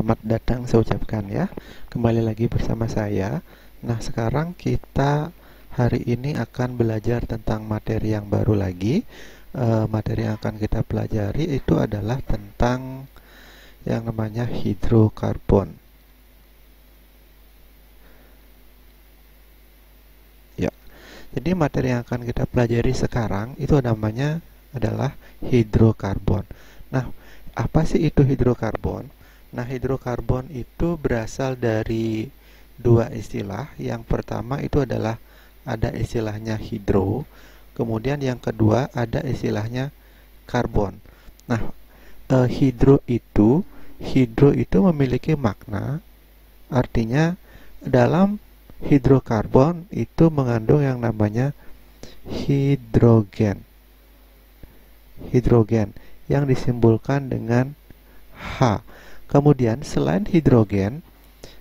selamat datang saya ucapkan ya. Kembali lagi bersama saya. Nah, sekarang kita hari ini akan belajar tentang materi yang baru lagi. Materi yang akan kita pelajari itu adalah tentang yang namanya hidrokarbon. Ya. Jadi materi yang akan kita pelajari sekarang itu namanya adalah hidrokarbon. Nah, apa sih itu hidrokarbon? Nah, hidrokarbon itu berasal dari dua istilah. Yang pertama itu adalah ada istilahnya hidro, kemudian yang kedua ada istilahnya karbon. Nah, hidro itu memiliki makna, artinya dalam hidrokarbon itu mengandung yang namanya hidrogen. Hidrogen yang disimbolkan dengan H. Kemudian selain hidrogen,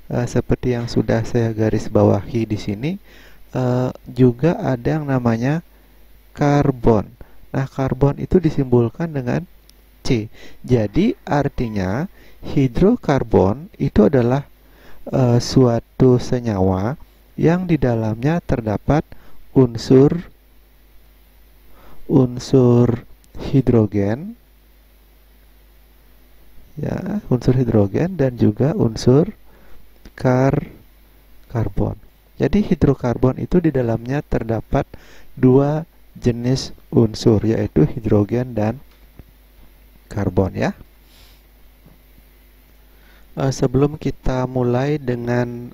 seperti yang sudah saya garis bawahi di sini, juga ada yang namanya karbon. Nah, karbon itu disimbolkan dengan C. Jadi artinya hidrokarbon itu adalah suatu senyawa yang di dalamnya terdapat unsur hidrogen, ya, unsur hidrogen dan juga unsur karbon. Jadi hidrokarbon itu di dalamnya terdapat dua jenis unsur, yaitu hidrogen dan karbon ya. Sebelum kita mulai dengan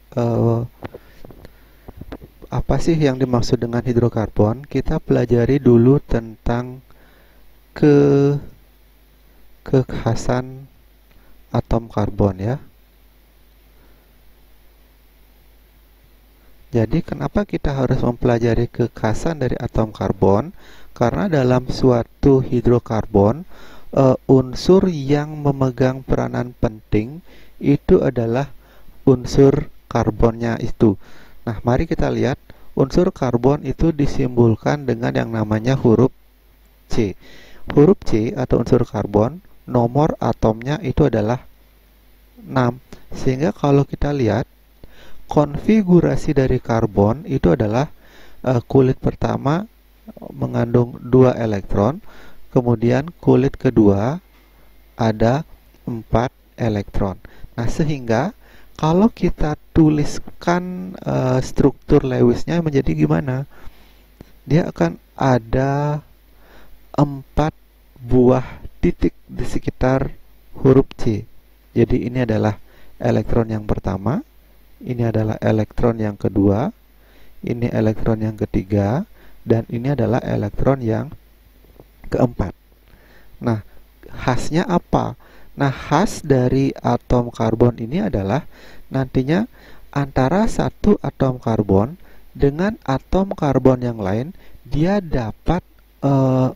apa sih yang dimaksud dengan hidrokarbon, kita pelajari dulu tentang kekhasan atom karbon ya. Jadi kenapa kita harus mempelajari kekhasan dari atom karbon? Karena dalam suatu hidrokarbon, unsur yang memegang peranan penting itu adalah unsur karbonnya itu. Nah, mari kita lihat unsur karbon itu disimbolkan dengan yang namanya huruf C. Huruf C atau unsur karbon, nomor atomnya itu adalah 6. Sehingga kalau kita lihat konfigurasi dari karbon itu adalah kulit pertama mengandung 2 elektron, kemudian kulit kedua ada 4 elektron. Nah, sehingga kalau kita tuliskan struktur Lewisnya menjadi gimana? Dia akan ada 4 buah titik di sekitar huruf C. Jadi ini adalah elektron yang pertama, ini adalah elektron yang kedua, ini elektron yang ketiga, dan ini adalah elektron yang keempat. Nah, khasnya apa? Nah, khas dari atom karbon ini adalah nantinya antara satu atom karbon dengan atom karbon yang lain, dia dapat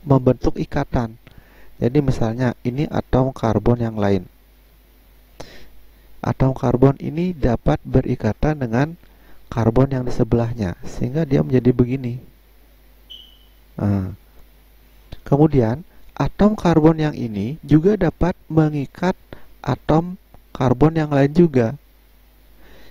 membentuk ikatan. Jadi misalnya ini atom karbon yang lain. Atom karbon ini dapat berikatan dengan karbon yang di sebelahnya, sehingga dia menjadi begini. Nah, kemudian atom karbon yang ini juga dapat mengikat atom karbon yang lain juga,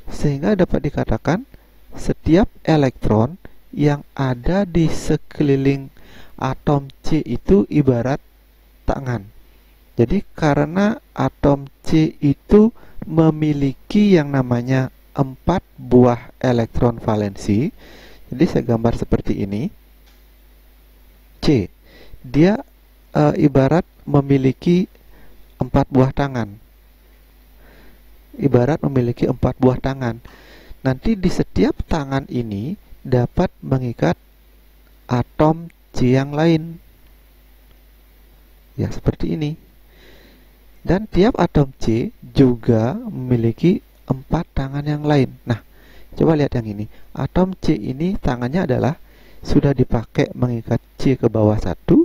sehingga dapat dikatakan setiap elektron yang ada di sekeliling atom C itu ibarat tangan. Jadi karena atom C itu memiliki yang namanya 4 buah elektron valensi, jadi saya gambar seperti ini. C, dia ibarat memiliki 4 buah tangan. Ibarat memiliki 4 buah tangan. Nanti di setiap tangan ini dapat mengikat atom C yang lain. Ya, seperti ini. Dan tiap atom C juga memiliki 4 tangan yang lain. Nah, coba lihat yang ini. Atom C ini tangannya adalah sudah dipakai mengikat C ke bawah 1,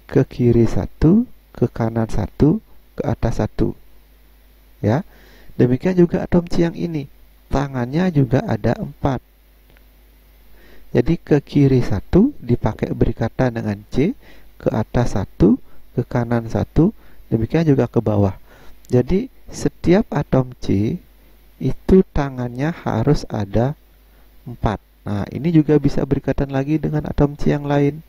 ke kiri 1, ke kanan 1, ke atas 1. Ya. Demikian juga atom C yang ini. Tangannya juga ada 4. Jadi ke kiri 1 dipakai berikatan dengan C, ke atas 1, ke kanan 1, demikian juga ke bawah. Jadi setiap atom C itu tangannya harus ada 4. Nah, ini juga bisa berikatan lagi dengan atom C yang lain.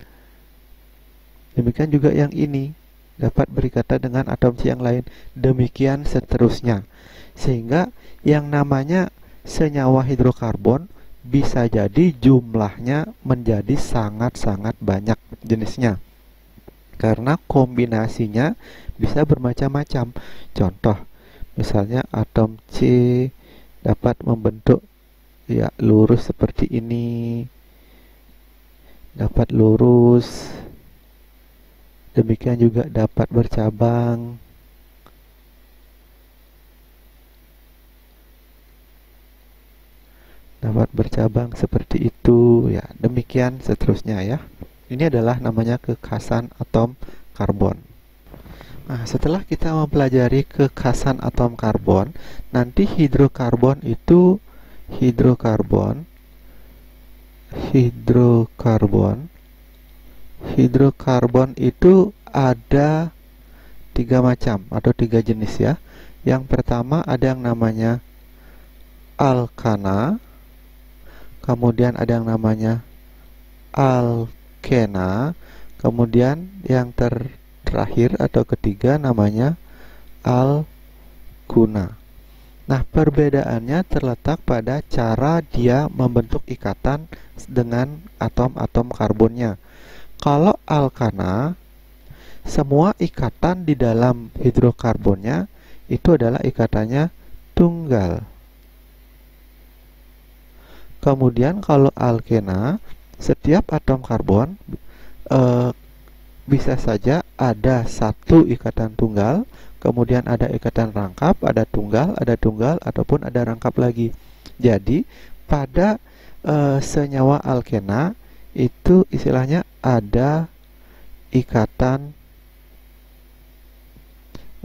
Demikian juga yang ini dapat berikatan dengan atom C yang lain. Demikian seterusnya. Sehingga yang namanya senyawa hidrokarbon bisa jadi jumlahnya menjadi sangat-sangat banyak jenisnya. Karena kombinasinya bisa bermacam-macam. Contoh, misalnya atom C dapat membentuk ya lurus seperti ini, dapat lurus, demikian juga dapat bercabang, seperti itu ya, demikian seterusnya ya. Ini adalah namanya kekhasan atom karbon. Nah, setelah kita mempelajari kekhasan atom karbon, nanti hidrokarbon itu hidrokarbon itu ada 3 macam atau 3 jenis ya. Yang pertama ada yang namanya alkana, kemudian ada yang namanya alkena, kemudian yang terakhir atau ketiga namanya alkuna. Nah, perbedaannya terletak pada cara dia membentuk ikatan dengan atom-atom karbonnya. Kalau alkana, semua ikatan di dalam hidrokarbonnya itu adalah ikatannya tunggal. Kemudian kalau alkena, setiap atom karbon bisa saja ada satu ikatan tunggal, kemudian ada ikatan rangkap, ada tunggal, ataupun ada rangkap lagi. Jadi pada senyawa alkena itu istilahnya ada ikatan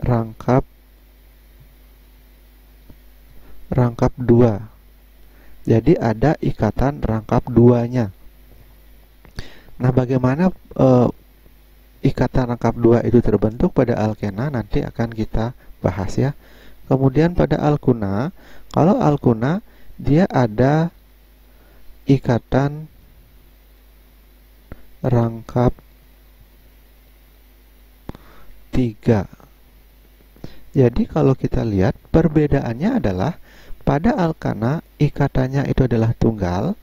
rangkap 2. Jadi ada ikatan rangkap 2-nya. Nah, bagaimana ikatan rangkap 2 itu terbentuk pada alkena nanti akan kita bahas ya. Kemudian pada alkuna, kalau alkuna dia ada ikatan rangkap 3. Jadi kalau kita lihat perbedaannya adalah pada alkana ikatannya itu adalah tunggal,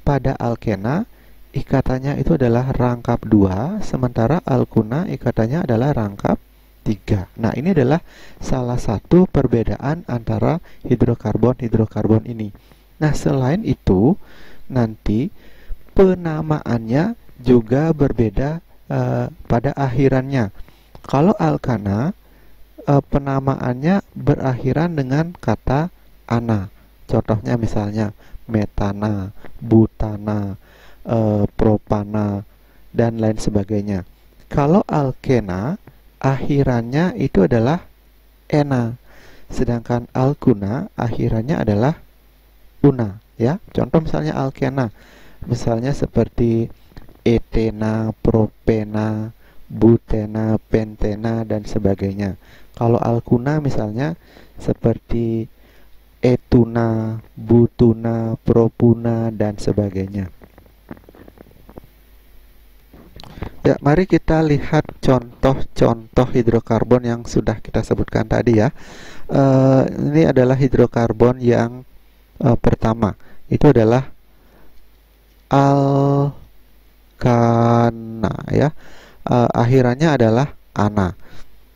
pada alkena ikatannya itu adalah rangkap 2, sementara alkuna ikatannya adalah rangkap 3. Nah, ini adalah salah satu perbedaan antara hidrokarbon ini. Nah, selain itu nanti penamaannya juga berbeda pada akhirannya. Kalau alkana penamaannya berakhiran dengan kata ana. Contohnya misalnya metana, butana, propana, dan lain sebagainya. Kalau alkena akhirannya itu adalah ena, sedangkan alkuna akhirannya adalah una ya. Contoh misalnya alkena, misalnya seperti etena, propena, butena, pentena, dan sebagainya. Kalau alkuna misalnya seperti etuna, butuna, propuna, dan sebagainya. Ya, mari kita lihat contoh-contoh hidrokarbon yang sudah kita sebutkan tadi ya. Ini adalah hidrokarbon yang pertama. Itu adalah alkana ya. Akhirannya adalah ana.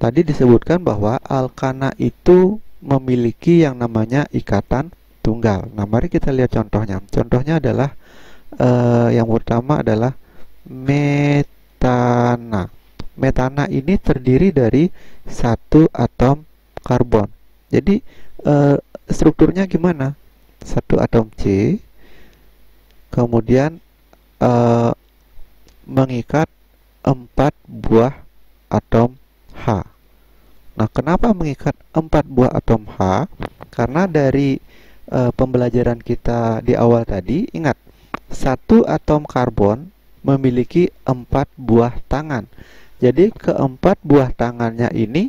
Tadi disebutkan bahwa alkana itu memiliki yang namanya ikatan tunggal. Nah, mari kita lihat contohnya. Contohnya adalah yang pertama adalah metana. Metana ini terdiri dari satu atom karbon. Jadi strukturnya gimana? Satu atom C, kemudian mengikat 4 buah atom H. Nah, kenapa mengikat 4 buah atom H? Karena dari pembelajaran kita di awal tadi, ingat, satu atom karbon memiliki 4 buah tangan. Jadi keempat buah tangannya ini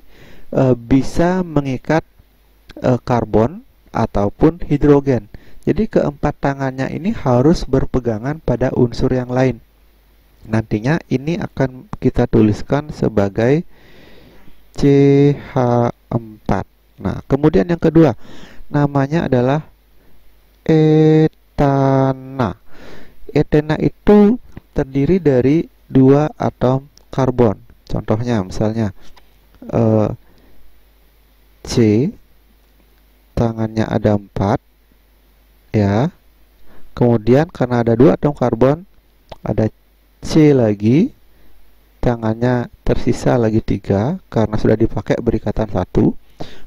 bisa mengikat karbon ataupun hidrogen. Jadi keempat tangannya ini harus berpegangan pada unsur yang lain. Nantinya ini akan kita tuliskan sebagai CH4. Nah, kemudian yang kedua, namanya adalah etana. Etana itu terdiri dari dua atom karbon. Contohnya misalnya C, tangannya ada 4 ya. Kemudian karena ada dua atom karbon, ada C lagi, tangannya tersisa lagi 3 karena sudah dipakai berikatan 1.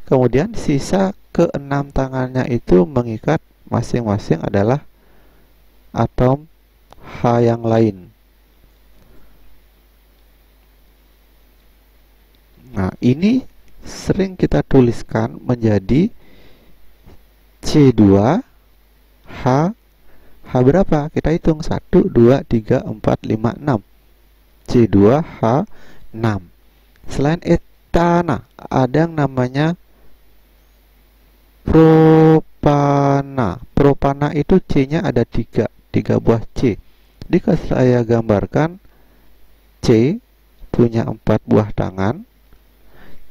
Kemudian sisa ke-6 tangannya itu mengikat masing-masing adalah atom H yang lain. Nah, ini sering kita tuliskan menjadi C2 H. H berapa? Kita hitung 1, 2, 3, 4, 5, 6. C2 H 6. Selain etana, ada yang namanya propana. Propana itu C-nya ada 3 buah C. Jika saya gambarkan, C punya 4 buah tangan.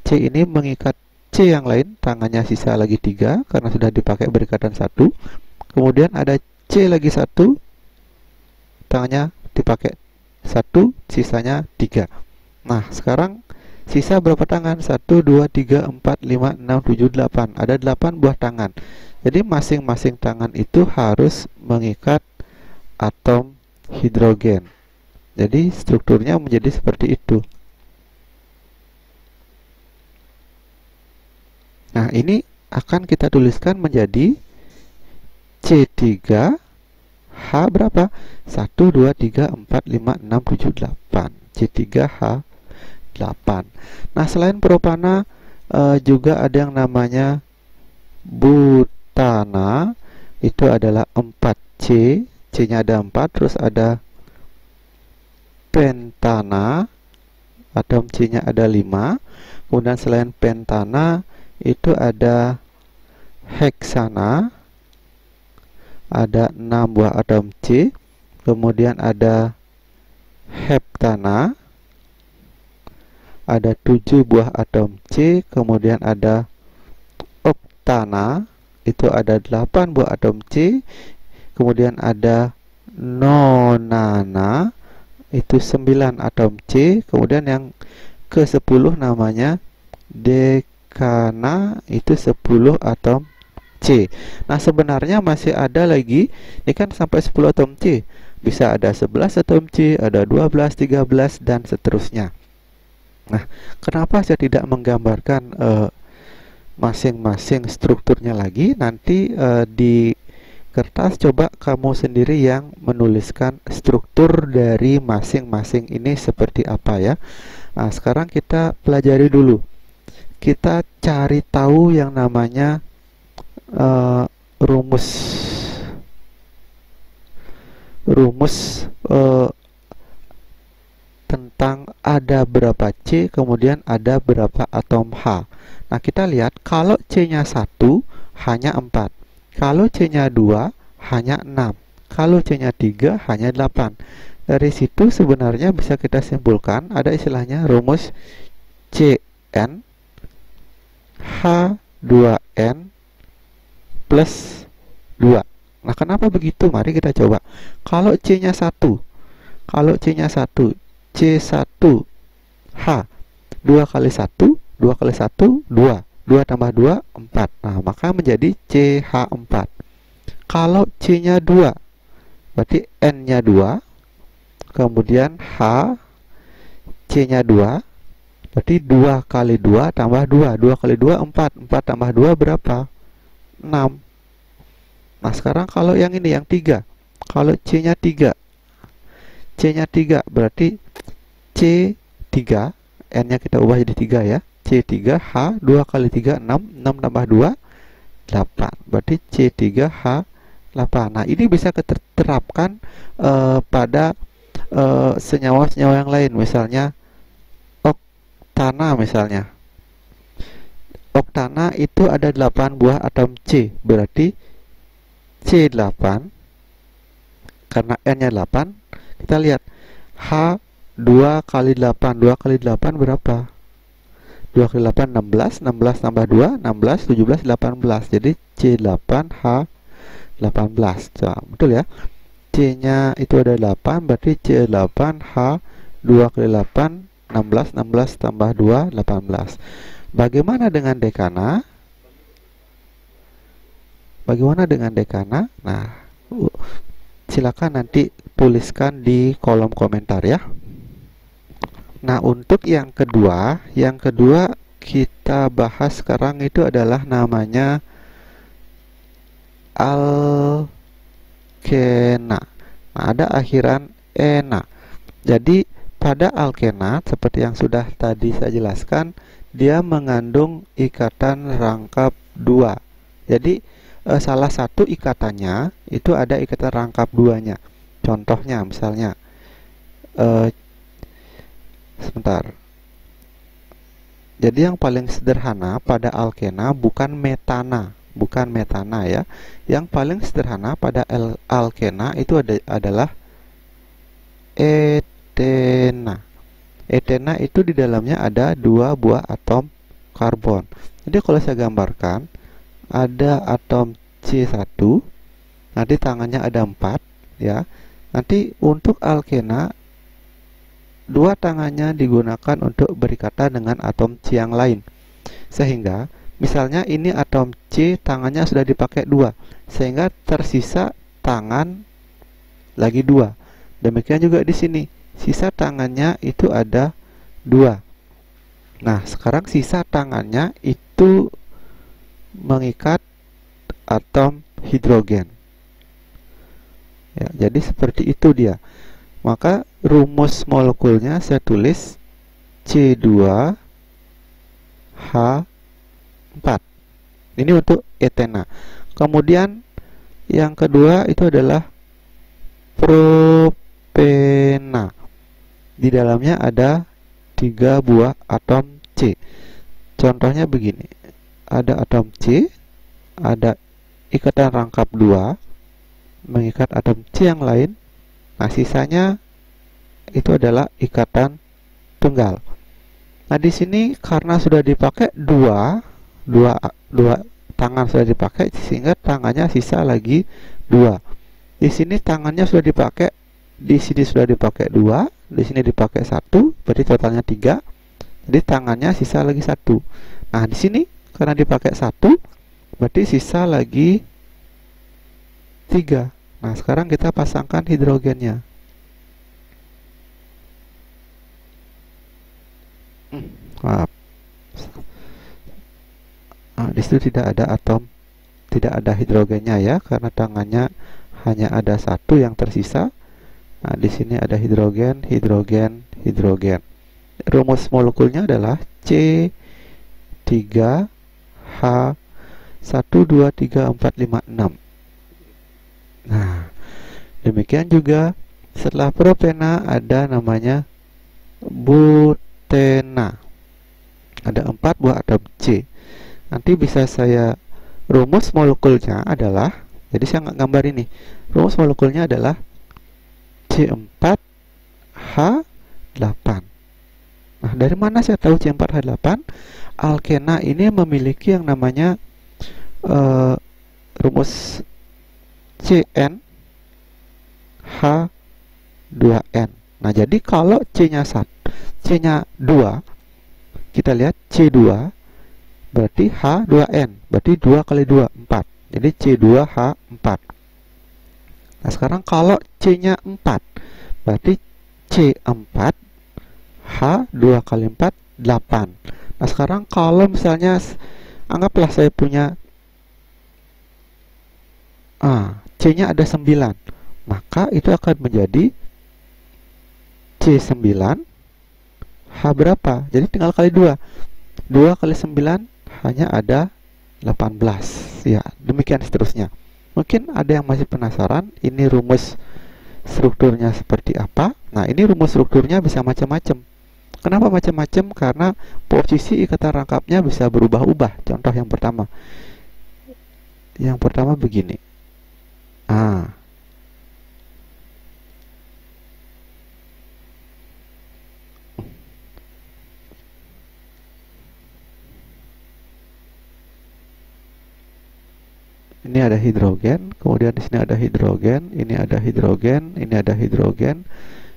C ini mengikat C yang lain, tangannya sisa lagi 3 karena sudah dipakai berikatan 1. Kemudian ada C lagi 1, tangannya dipakai 1, sisanya 3. Nah, sekarang sisa berapa tangan? 1, 2, 3, 4, 5, 6, 7, 8. Ada 8 buah tangan. Jadi masing-masing tangan itu harus mengikat atom hidrogen. Jadi strukturnya menjadi seperti itu. Nah, ini akan kita tuliskan menjadi C3 H berapa? 1, 2, 3, 4, 5, 6, 7, 8. C3 H 8. Nah, selain propana juga ada yang namanya butana. Itu adalah 4C. C-nya ada 4, terus ada pentana, atom C-nya ada 5. Kemudian selain pentana itu ada heksana, ada 6 buah atom C. Kemudian ada heptana, ada 7 buah atom C. Kemudian ada oktana, itu ada 8 buah atom C. Kemudian ada nonana, itu 9 atom C. Kemudian yang ke-10 namanya dekana, itu 10 atom C. Nah, sebenarnya masih ada lagi. Ini kan sampai 10 atom C. Bisa ada 11 atom C, ada 12, 13, dan seterusnya. Nah, kenapa saya tidak menggambarkan masing-masing strukturnya lagi? Nanti di kertas coba kamu sendiri yang menuliskan struktur dari masing-masing ini seperti apa ya. Nah, sekarang kita pelajari dulu. Kita cari tahu yang namanya rumus tentang ada berapa C, kemudian ada berapa atom H. Nah, kita lihat kalau C-nya 1 hanya 4. Kalau C-nya 2 hanya 6. Kalau C-nya 3 hanya 8. Dari situ sebenarnya bisa kita simpulkan ada istilahnya rumus Cn H2n plus 2. Nah, kenapa begitu? Mari kita coba. Kalau C-nya 1, C1H 2 kali 1, 2 kali 1, 2. 2 tambah 2, 4. Nah, maka menjadi CH4. Kalau C-nya 2, berarti N-nya 2. Kemudian H, C-nya 2. Berarti 2 kali 2 tambah 2. 2 kali 2, 4. 4 tambah 2 berapa? 6. Nah, sekarang kalau yang ini, yang 3. Kalau C-nya 3. C-nya 3, berarti C3. N-nya kita ubah jadi 3 ya. C3H 2 kali 3 6, 6 tambah 2 8. Berarti C3H 8. Nah, ini bisa diterapkan pada senyawa-senyawa yang lain, misalnya oktana misalnya. oktana itu ada 8 buah atom C. Berarti C8, karena N-nya 8, kita lihat H 2 kali 8. 2 kali 8 berapa? 2 kali 8 16, 16 tambah 2 16, 17, 18. Jadi C8H 18. Coba, betul ya? C-nya itu ada 8, berarti C8H 2 kali 8 16, 16 tambah 2 18. Bagaimana dengan dekana? Bagaimana dengan dekana? Nah, silakan nanti tuliskan di kolom komentar ya. Nah, untuk yang kedua kita bahas sekarang itu adalah namanya alkena. Nah, ada akhiran ena. Jadi pada alkena, seperti yang sudah tadi saya jelaskan, dia mengandung ikatan rangkap 2. Jadi salah satu ikatannya itu ada ikatan rangkap 2-nya. Contohnya misalnya sebentar. Jadi yang paling sederhana pada alkena bukan metana ya. Yang paling sederhana pada alkena itu adalah etena. Etena itu di dalamnya ada 2 buah atom karbon. Jadi kalau saya gambarkan, ada atom C1, nanti tangannya ada 4 ya. Nanti untuk alkena, 2 tangannya digunakan untuk berikatan dengan atom C yang lain. Sehingga misalnya ini atom C, tangannya sudah dipakai 2, sehingga tersisa tangan lagi 2. Demikian juga di sini, sisa tangannya itu ada 2. Nah, sekarang sisa tangannya itu mengikat atom hidrogen ya. Jadi seperti itu dia. Maka rumus molekulnya saya tulis C2H4. Ini untuk etena. Kemudian yang kedua itu adalah propena. Di dalamnya ada 3 buah atom C. Contohnya begini. Ada atom C, ada ikatan rangkap 2 mengikat atom C yang lain. Nah, sisanya itu adalah ikatan tunggal. Nah, di sini karena sudah dipakai dua tangan sudah dipakai, sehingga tangannya sisa lagi 2. Di sini tangannya sudah dipakai, di sini sudah dipakai 2, di sini dipakai 1, berarti totalnya 3. Jadi tangannya sisa lagi 1. Nah, di sini karena dipakai 1, berarti sisa lagi 3. Nah, sekarang kita pasangkan hidrogennya. Maaf. Nah, di situ tidak ada hidrogennya ya, karena tangannya hanya ada 1 yang tersisa. Nah, di sini ada hidrogen. Rumus molekulnya adalah C3H1234566. Nah, demikian juga setelah propena ada namanya butena. Ada 4 buah atom C. Nanti bisa saya rumus molekulnya adalah, jadi saya nggak gambar ini. Rumus molekulnya adalah C4H8. Nah, dari mana saya tahu C4H8? Alkena ini memiliki yang namanya rumus CN H2N. Nah, jadi kalau C-nya 2, kita lihat C2 berarti H2N, berarti 2 kali 2 4. Jadi C2H4. Nah, sekarang kalau C-nya 4, berarti C4 H2 kali 4 8. Nah, sekarang kalau misalnya anggaplah saya punya C-nya ada 9, maka itu akan menjadi C9 H berapa? Jadi tinggal kali 2. 2 kali 9 hanya ada 18. Ya, demikian seterusnya. Mungkin ada yang masih penasaran, ini rumus strukturnya seperti apa? Nah, ini rumus strukturnya bisa macam-macam. Kenapa macam-macam? Karena posisi ikatan rangkapnya bisa berubah-ubah. Contoh yang pertama. Yang pertama begini. Ah, ini ada hidrogen, kemudian di sini ada hidrogen, ini ada hidrogen, ini ada hidrogen,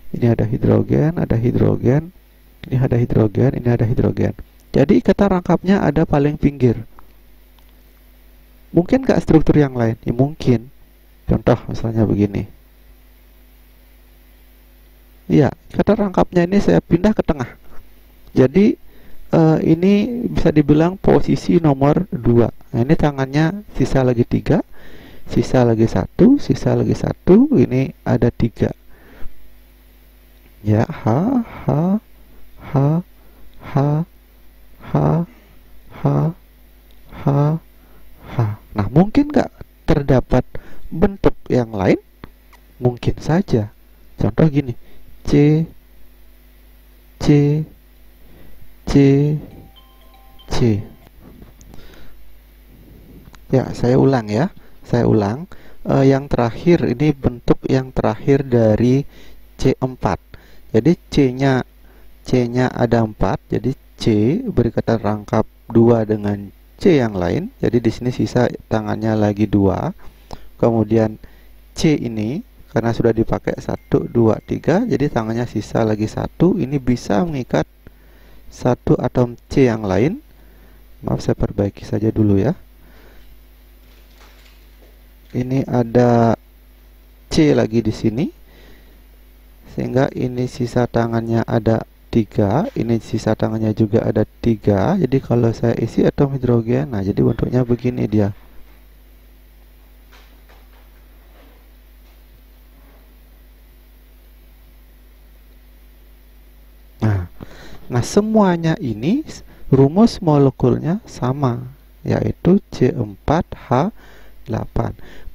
ini ada hidrogen, ada hidrogen, ini ada hidrogen, ini ada hidrogen. Jadi ikatan rangkapnya ada paling pinggir. Mungkin nggak struktur yang lain? Ya, mungkin. Contoh misalnya begini. Iya, ikatan rangkapnya ini saya pindah ke tengah. Jadi ini bisa dibilang posisi nomor 2. Nah, ini tangannya sisa lagi 3, sisa lagi 1, sisa lagi 1, ini ada 3. Ya, ha, ha, ha, ha, ha, ha, ha, ha. Nah, mungkin nggak terdapat bentuk yang lain? Mungkin saja. Contoh gini, C, C, C, C. Ya, saya ulang ya. Saya ulang. Yang terakhir ini bentuk yang terakhir dari C4. Jadi C-nya ada 4. Jadi C berikatan rangkap 2 dengan C yang lain. Jadi di sini sisa tangannya lagi 2. Kemudian C ini karena sudah dipakai 1, 2, 3, jadi tangannya sisa lagi 1. Ini bisa mengikat satu atom C yang lain. Maaf, saya perbaiki saja dulu ya. Ini ada C lagi di sini, sehingga ini sisa tangannya ada 3, ini sisa tangannya juga ada 3. Jadi kalau saya isi atom hidrogen, nah jadi bentuknya begini dia. Nah, semuanya ini rumus molekulnya sama, yaitu C4H8.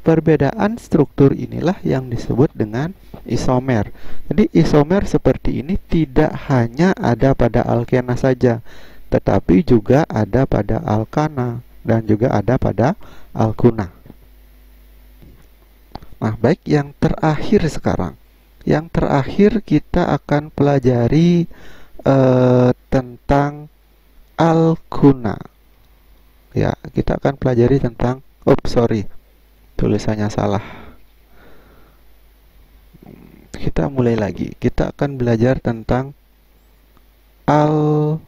Perbedaan struktur inilah yang disebut dengan isomer. Jadi isomer seperti ini tidak hanya ada pada alkena saja, tetapi juga ada pada alkana dan juga ada pada alkuna. Nah, baik, yang terakhir sekarang. Yang terakhir kita akan pelajari tentang alkuna. Ya, kita akan pelajari tentang, sorry, tulisannya salah. Kita mulai lagi. Kita akan belajar tentang alkuna.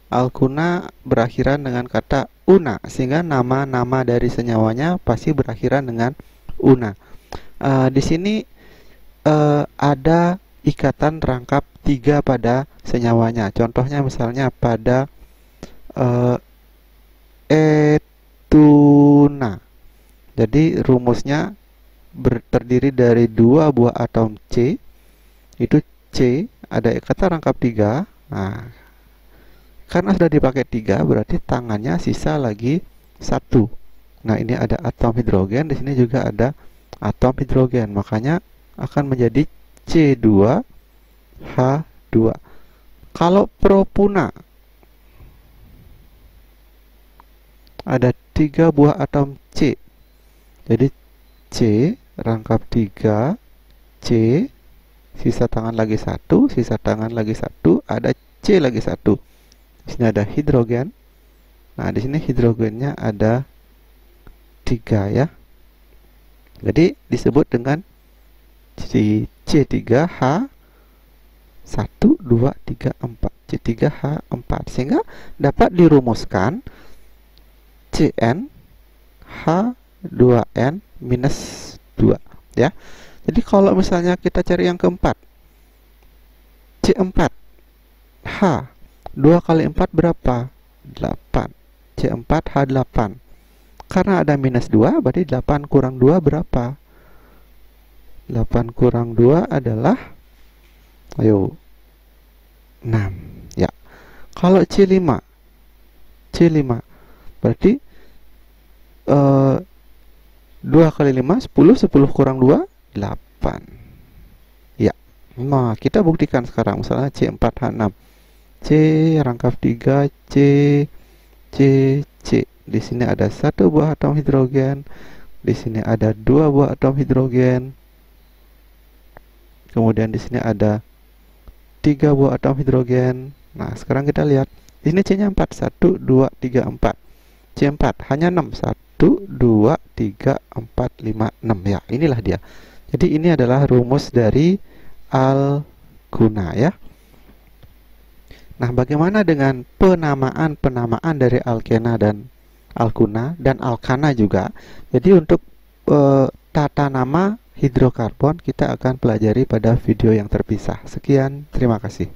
Alkuna berakhiran dengan kata una, sehingga nama-nama dari senyawanya pasti berakhiran dengan una. Di sini ada ikatan rangkap 3 pada senyawanya. Contohnya misalnya pada etuna. Jadi rumusnya terdiri dari 2 buah atom C. Itu C, ada ikatan rangkap 3. Nah, karena sudah dipakai 3, berarti tangannya sisa lagi 1. Nah, ini ada atom hidrogen, di sini juga ada atom hidrogen. Makanya akan menjadi C2H2. Kalau propuna, ada 3 buah atom C. Jadi C rangkap 3, C, sisa tangan lagi 1, sisa tangan lagi 1, ada C lagi 1. Di sini ada hidrogen. Nah, di sini hidrogennya ada 3 ya. Jadi disebut dengan C3H1, 2, 3, 4. C3H4. Sehingga dapat dirumuskan Cn H2n minus 2 ya. Jadi kalau misalnya kita cari yang keempat, C4 H 2 kali 4 berapa? 8. C4H8. Karena ada minus 2, berarti 8 kurang 2 berapa? 8 kurang 2 adalah, ayo, 6 ya. Kalau C5 berarti 2 kali 5, 10, 10 kurang 2, 8 ya. Nah, kita buktikan sekarang. Misalnya C4H6. C rangkap 3 C C C. Di sini ada satu buah atom hidrogen. Di sini ada dua buah atom hidrogen. Kemudian di sini ada tiga buah atom hidrogen. Nah, sekarang kita lihat. Di sini C-nya 4. 1, 2, 3, 4. C4 hanya 6. 1, 2, 3, 4, 5, 6. Ya, inilah dia. Jadi ini adalah rumus dari alkuna ya. Nah, bagaimana dengan penamaan dari alkena dan alkuna dan alkana juga? Jadi untuk tata nama hidrokarbon kita akan pelajari pada video yang terpisah. Sekian, terima kasih.